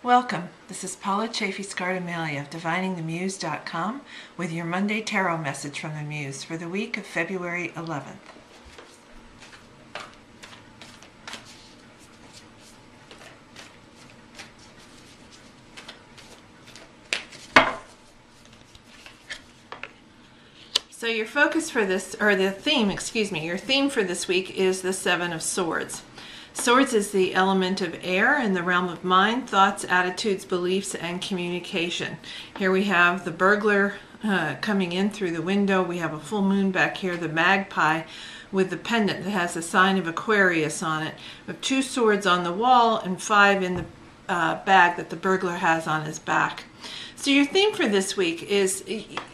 Welcome. This is Paula Chafee-Scardamelia of DiviningTheMuse.com with your Monday Tarot message from the Muse for the week of February 11th. So your focus for this, or the theme, your theme for this week is the Seven of Swords. Swords is the element of air in the realm of mind, thoughts, attitudes, beliefs, and communication. Here we have the burglar coming in through the window. We have a full moon back here, the magpie with the pendant that has the sign of Aquarius on it. We have 2 swords on the wall and 5 in the bag that the burglar has on his back. So your theme for this week is,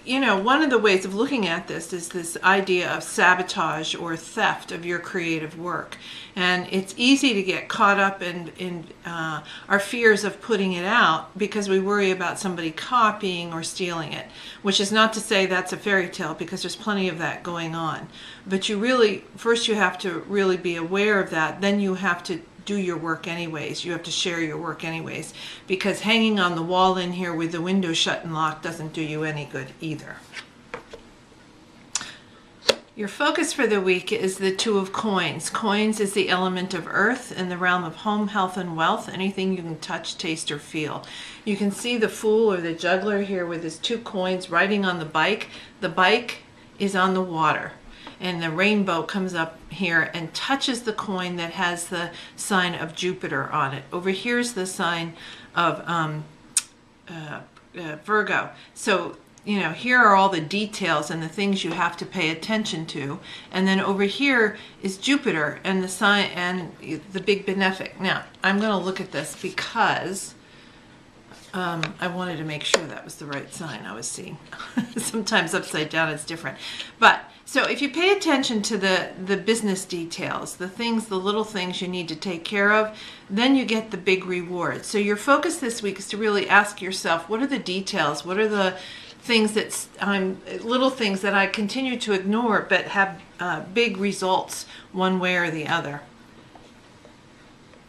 one of the ways of looking at this is this idea of sabotage or theft of your creative work. And it's easy to get caught up in our fears of putting it out because we worry about somebody copying or stealing it, which is not to say that's a fairy tale, because there's plenty of that going on. But first you have to really be aware of that, then you have to do your work anyways. You have to share your work anyways, because hanging on the wall in here with the window shut and locked doesn't do you any good either. Your focus for the week is the 2 of Coins. Coins is the element of earth in the realm of home, health, and wealth. Anything you can touch, taste, or feel. You can see the Fool or the juggler here with his 2 coins riding on the bike. The bike is on the water, and the rainbow comes up here and touches the coin that has the sign of Jupiter on it. Over here's the sign of Virgo. So, here are all the details and the things you have to pay attention to. And then over here is Jupiter and the sign and the big benefic. Now, I'm going to look at this because I wanted to make sure that was the right sign I was seeing. Sometimes upside down it's different. But so if you pay attention to the business details, the little things you need to take care of, then you get the big reward. So your focus this week is to really ask yourself, what are the details? What are the things little things that I continue to ignore but have big results one way or the other?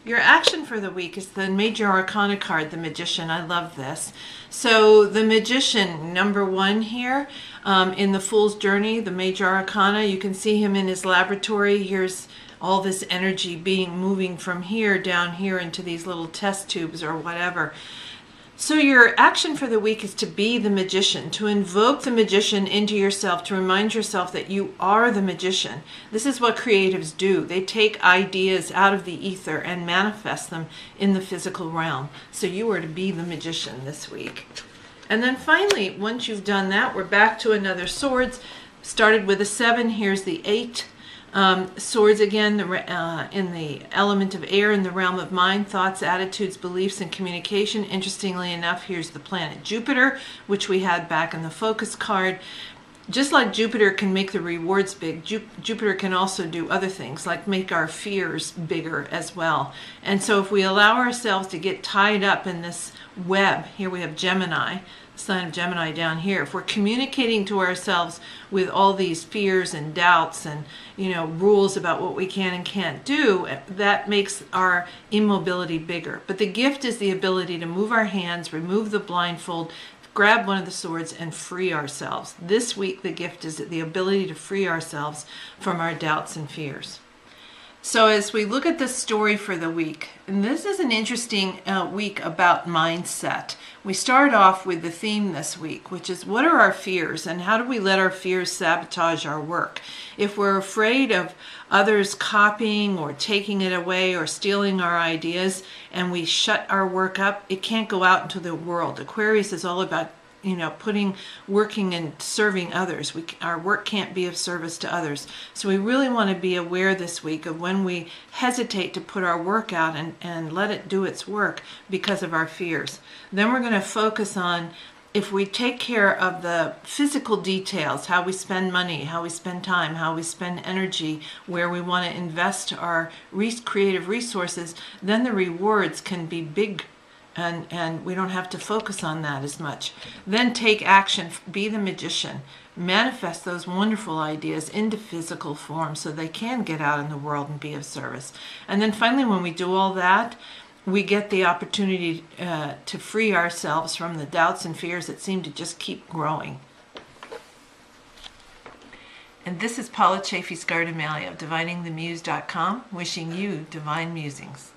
Your action for the week is the Major Arcana card, the Magician. I love this. So the Magician, number 1 here, in the Fool's Journey, the Major Arcana, you can see him in his laboratory. Here's all this energy moving from here down here into these little test tubes or whatever. So your action for the week is to be the magician, to invoke the magician into yourself, to remind yourself that you are the magician. This is what creatives do. They take ideas out of the ether and manifest them in the physical realm. So you are to be the magician this week. And then finally, once you've done that, we're back to another swords. Started with a 7, here's the 8. Swords again, in the element of air in the realm of mind, thoughts, attitudes, beliefs, and communication. Interestingly enough, here's the planet Jupiter, which we had back in the focus card. Just like Jupiter can make the rewards big, Jupiter can also do other things, like make our fears bigger as well. And so if we allow ourselves to get tied up in this web, here we have Gemini, sign of Gemini down here. If we're communicating to ourselves with all these fears and doubts and rules about what we can and can't do, that makes our immobility bigger. But the gift is the ability to move our hands, remove the blindfold, grab one of the swords, and free ourselves. This week the gift is the ability to free ourselves from our doubts and fears. So as we look at the story for the week, and this is an interesting week about mindset. We start off with the theme this week, which is what are our fears and how do we let our fears sabotage our work? If we're afraid of others copying or taking it away or stealing our ideas and we shut our work up, it can't go out into the world. Aquarius is all about working and serving others. Our work can't be of service to others. So we really want to be aware this week of when we hesitate to put our work out and let it do its work because of our fears. Then we're going to focus on, if we take care of the physical details, how we spend money, how we spend time, how we spend energy, where we want to invest our creative resources, then the rewards can be big. And we don't have to focus on that as much. Then take action, be the magician, manifest those wonderful ideas into physical form so they can get out in the world and be of service. And then finally, when we do all that, we get the opportunity to free ourselves from the doubts and fears that seem to just keep growing. And this is Paula Chafee Scardamelli of DiviningTheMuse.com, wishing you divine musings.